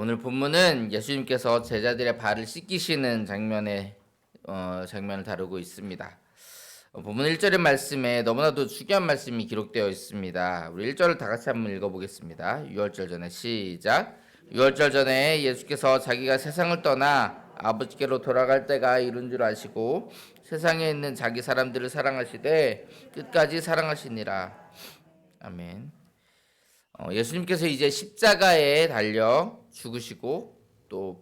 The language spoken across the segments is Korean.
오늘 본문은 예수님께서 제자들의 발을 씻기시는 장면을 다루고 있습니다. 본문 1절의 말씀에 너무나도 중요한 말씀이 기록되어 있습니다. 우리 1절을 다 같이 한번 읽어보겠습니다. 6월절 전에 시작. 6월절 전에 예수께서 자기가 세상을 떠나 아버지께로 돌아갈 때가 이른 줄 아시고 세상에 있는 자기 사람들을 사랑하시되 끝까지 사랑하시니라. 아멘. 예수님께서 이제 십자가에 달려 죽으시고 또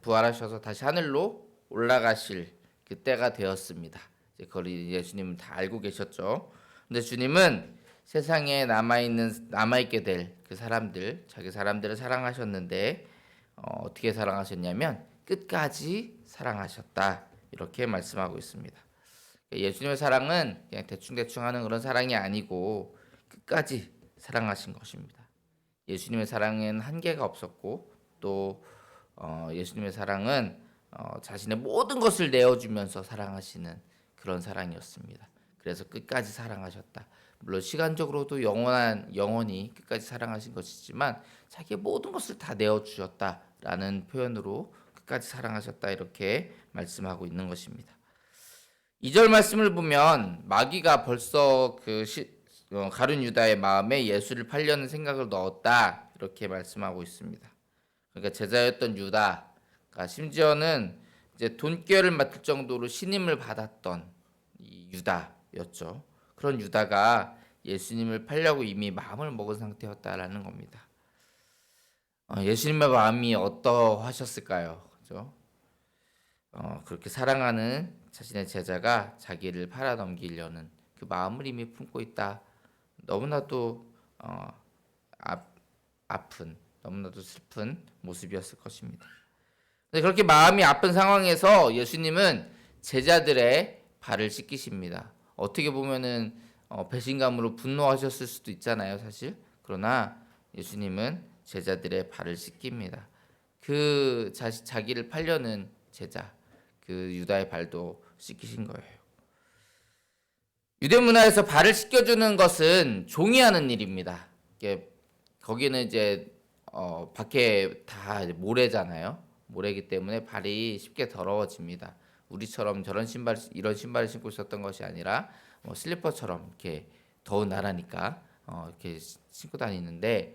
부활하셔서 다시 하늘로 올라가실 그때가 되었습니다. 이제 그걸 예수님은 다 알고 계셨죠. 근데 주님은 세상에 남아있게 될 그 사람들, 자기 사람들을 사랑하셨는데 어떻게 사랑하셨냐면 끝까지 사랑하셨다 이렇게 말씀하고 있습니다. 예수님의 사랑은 그냥 대충대충 하는 그런 사랑이 아니고 끝까지 사랑하신 것입니다. 예수님의 사랑에는 한계가 없었고 또 예수님의 사랑은 자신의 모든 것을 내어주면서 사랑하시는 그런 사랑이었습니다. 그래서 끝까지 사랑하셨다. 물론 시간적으로도 영원히 끝까지 사랑하신 것이지만 자기의 모든 것을 다 내어주셨다라는 표현으로 끝까지 사랑하셨다 이렇게 말씀하고 있는 것입니다. 2절 말씀을 보면 마귀가 벌써 가룟 유다의 마음에 예수를 팔려는 생각을 넣었다 이렇게 말씀하고 있습니다. 그러니까 제자였던 유다가 심지어는 이제 돈꾀를 맡을 정도로 신임을 받았던 이 유다였죠. 그런 유다가 예수님을 팔려고 이미 마음을 먹은 상태였다라는 겁니다. 예수님의 마음이 어떠하셨을까요? 그렇죠? 그렇게 사랑하는 자신의 제자가 자기를 팔아넘기려는 그 마음을 이미 품고 있다. 너무나도 아픈, 너무나도 슬픈 모습이었을 것입니다. 그렇게 마음이 아픈 상황에서 예수님은 제자들의 발을 씻기십니다. 어떻게 보면은 배신감으로 분노하셨을 수도 있잖아요, 사실. 그러나 예수님은 제자들의 발을 씻깁니다. 자기를 팔려는 제자, 그 유다의 발도 씻기신 거예요. 유대 문화에서 발을 씻겨주는 것은 종이 하는 일입니다. 거기는 이제 밖에 다 모래잖아요. 모래이기 때문에 발이 쉽게 더러워집니다. 우리처럼 이런 신발을 신고 있었던 것이 아니라 슬리퍼처럼 이렇게 더운 나라니까 이렇게 신고 다니는데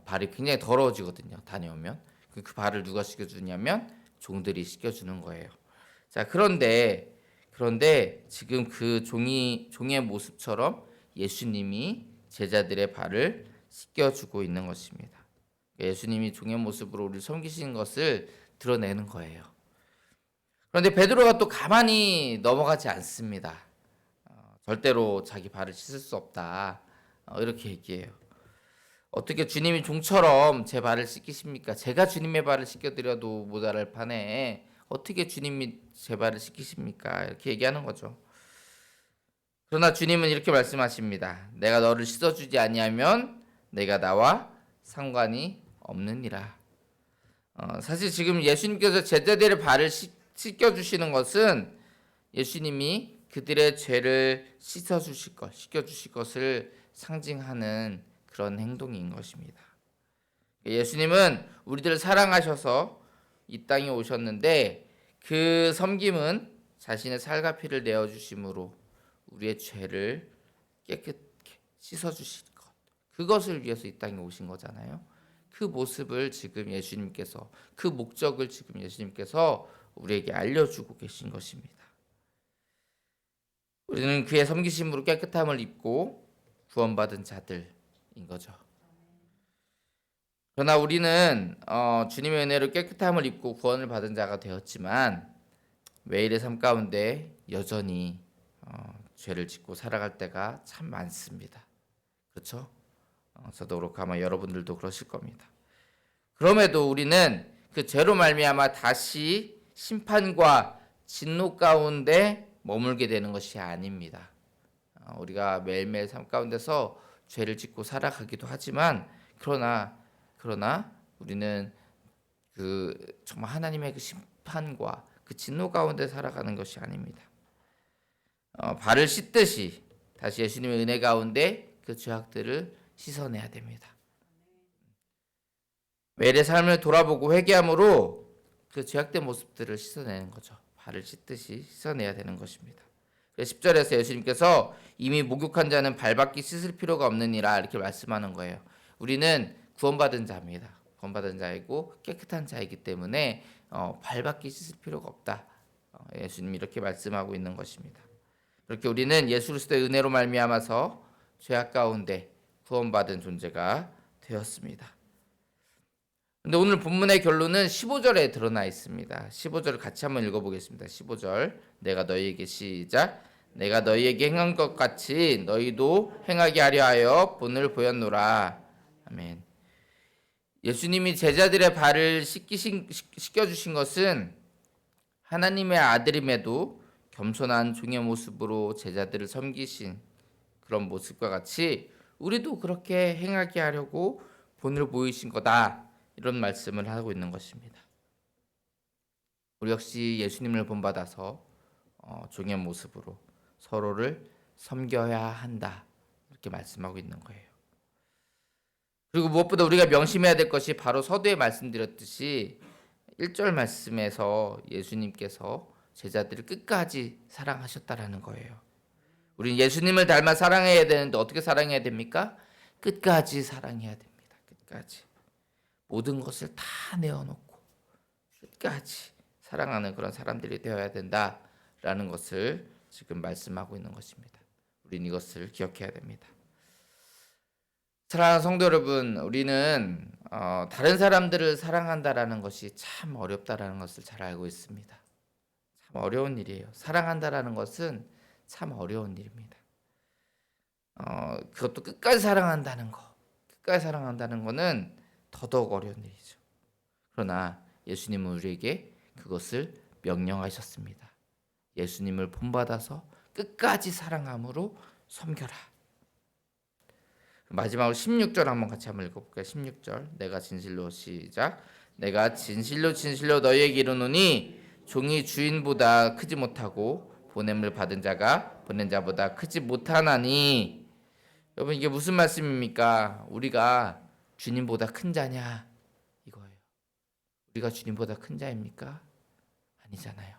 발이 굉장히 더러워지거든요. 다녀오면 그 발을 누가 씻겨주냐면 종들이 씻겨주는 거예요. 자, 그런데 지금 그 종의 모습처럼 예수님이 제자들의 발을 씻겨주고 있는 것입니다. 예수님이 종의 모습으로 우리를 섬기신 것을 드러내는 거예요. 그런데 베드로가 또 가만히 넘어가지 않습니다. 절대로 자기 발을 씻을 수 없다. 이렇게 얘기해요. 어떻게 주님이 종처럼 제 발을 씻기십니까? 제가 주님의 발을 씻겨드려도 모자랄 판에 어떻게 주님이 제 발을 씻기십니까? 이렇게 얘기하는 거죠. 그러나 주님은 이렇게 말씀하십니다. 내가 너를 씻어주지 아니하면 내가 나와 상관이 없느니라. 사실 지금 예수님께서 제자들의 발을 씻겨주시는 것은 예수님이 그들의 죄를 씻겨주실 것을 상징하는 그런 행동인 것입니다. 예수님은 우리들을 사랑하셔서 이 땅에 오셨는데 그 섬김은 자신의 살과 피를 내어주심으로 우리의 죄를 깨끗게 씻어주실 것, 그것을 위해서 이 땅에 오신 거잖아요. 그 모습을 지금 예수님께서, 그 목적을 지금 예수님께서 우리에게 알려주고 계신 것입니다. 우리는 그의 섬기심으로 깨끗함을 입고 구원받은 자들인 거죠. 그러나 우리는 주님의 은혜로 깨끗함을 입고 구원을 받은 자가 되었지만 매일의 삶 가운데 여전히 죄를 짓고 살아갈 때가 참 많습니다. 그렇죠? 저도 그렇고 아마 여러분들도 그러실 겁니다. 그럼에도 우리는 그 죄로 말미암아 다시 심판과 진노 가운데 머물게 되는 것이 아닙니다. 우리가 매일매일 삶 가운데서 죄를 짓고 살아가기도 하지만 그러나 우리는 정말 하나님의 그 심판과 그 진노 가운데 살아가는 것이 아닙니다. 발을 씻듯이 다시 예수님의 은혜 가운데 그 죄악들을 씻어내야 됩니다. 매일의 삶을 돌아보고 회개함으로 그 죄악된 모습들을 씻어내는 거죠. 발을 씻듯이 씻어내야 되는 것입니다. 10절에서 예수님께서 이미 목욕한 자는 발밖에 씻을 필요가 없느니라 이렇게 말씀하는 거예요. 우리는 구원받은 자입니다. 구원받은 자이고 깨끗한 자이기 때문에 발밖에 씻을 필요가 없다. 예수님이 이렇게 말씀하고 있는 것입니다. 그렇게 우리는 예수 그리스도의 은혜로 말미암아서 죄악 가운데 구원받은 존재가 되었습니다. 근데 오늘 본문의 결론은 15절에 드러나 있습니다. 15절을 같이 한번 읽어보겠습니다. 15절 내가 너희에게 시작 내가 너희에게 행한 것 같이 너희도 행하게 하려 하여 본을 보였노라. 아멘. 예수님이 제자들의 발을 씻겨주신 것은 하나님의 아들임에도 겸손한 종의 모습으로 제자들을 섬기신 그런 모습과 같이 우리도 그렇게 행하게 하려고 본을 보이신 거다. 이런 말씀을 하고 있는 것입니다. 우리 역시 예수님을 본받아서 종의 모습으로 서로를 섬겨야 한다. 이렇게 말씀하고 있는 거예요. 그리고 무엇보다 우리가 명심해야 될 것이 바로 서두에 말씀드렸듯이 1절 말씀에서 예수님께서 제자들을 끝까지 사랑하셨다라는 거예요. 우리는 예수님을 닮아 사랑해야 되는데 어떻게 사랑해야 됩니까? 끝까지 사랑해야 됩니다. 끝까지. 모든 것을 다 내어놓고 끝까지 사랑하는 그런 사람들이 되어야 된다라는 것을 지금 말씀하고 있는 것입니다. 우리는 이것을 기억해야 됩니다. 사랑하는 성도 여러분, 우리는 다른 사람들을 사랑한다라는 것이 참 어렵다라는 것을 잘 알고 있습니다. 참 어려운 일이에요. 사랑한다라는 것은 참 어려운 일입니다. 그것도 끝까지 사랑한다는 거, 끝까지 사랑한다는 거는 더더욱 어려운 일이죠. 그러나 예수님은 우리에게 그것을 명령하셨습니다. 예수님을 본받아서 끝까지 사랑함으로 섬겨라. 마지막으로 16절 한번 같이 한번 읽어볼까요? 16절 내가 진실로 시작 내가 진실로 너희에게 이르노니 종이 주인보다 크지 못하고 보냄을 받은 자가 보낸 자보다 크지 못하나니. 여러분 이게 무슨 말씀입니까? 우리가 주님보다 큰 자냐 이거예요. 우리가 주님보다 큰 자입니까? 아니잖아요.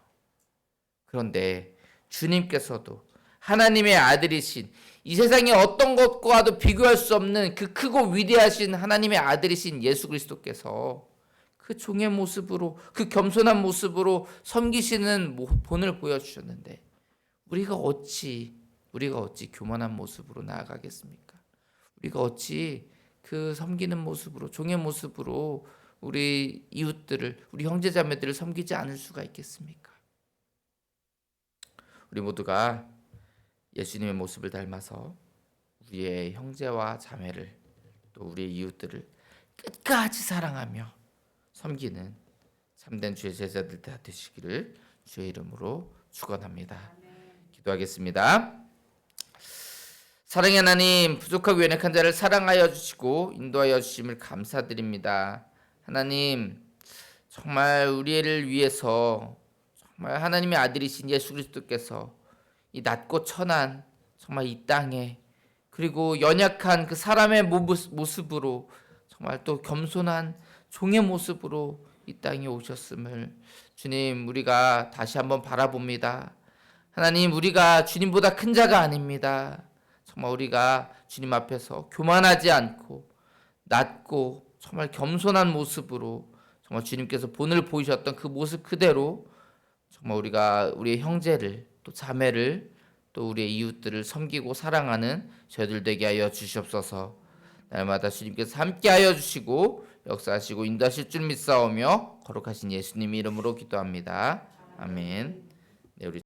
그런데 주님께서도 하나님의 아들이신 이 세상의 어떤 것과도 비교할 수 없는 그 크고 위대하신 하나님의 아들이신 예수 그리스도께서 그 종의 모습으로 그 겸손한 모습으로 섬기시는 본을 보여주셨는데 우리가 어찌 교만한 모습으로 나아가겠습니까? 우리가 어찌 그 섬기는 모습으로 종의 모습으로 우리 이웃들을 우리 형제자매들을 섬기지 않을 수가 있겠습니까? 우리 모두가 예수님의 모습을 닮아서 우리의 형제와 자매를 또 우리의 이웃들을 끝까지 사랑하며 섬기는 참된 주의 제자들 다 되시기를 주의 이름으로 축원합니다. 기도하겠습니다. 사랑의 하나님, 부족하고 연약한 자를 사랑하여 주시고 인도하여 주심을 감사드립니다. 하나님, 정말 우리를 위해서 정말 하나님의 아들이신 예수 그리스도께서 이 낮고 천한 정말 이 땅에 그리고 연약한 그 사람의 모습으로 정말 또 겸손한 종의 모습으로 이 땅에 오셨음을 주님 우리가 다시 한번 바라봅니다. 하나님 우리가 주님보다 큰 자가 아닙니다. 정말 우리가 주님 앞에서 교만하지 않고 낮고 정말 겸손한 모습으로 정말 주님께서 본을 보이셨던 그 모습 그대로 정말 우리가 우리의 형제를 또 자매를 또 우리의 이웃들을 섬기고 사랑하는 저희들 되게 하여 주시옵소서. 날마다 주님께서 함께하여 주시고 역사하시고 인도하실 줄 믿사오며 거룩하신 예수님 이름으로 기도합니다. 아멘. 네, 우리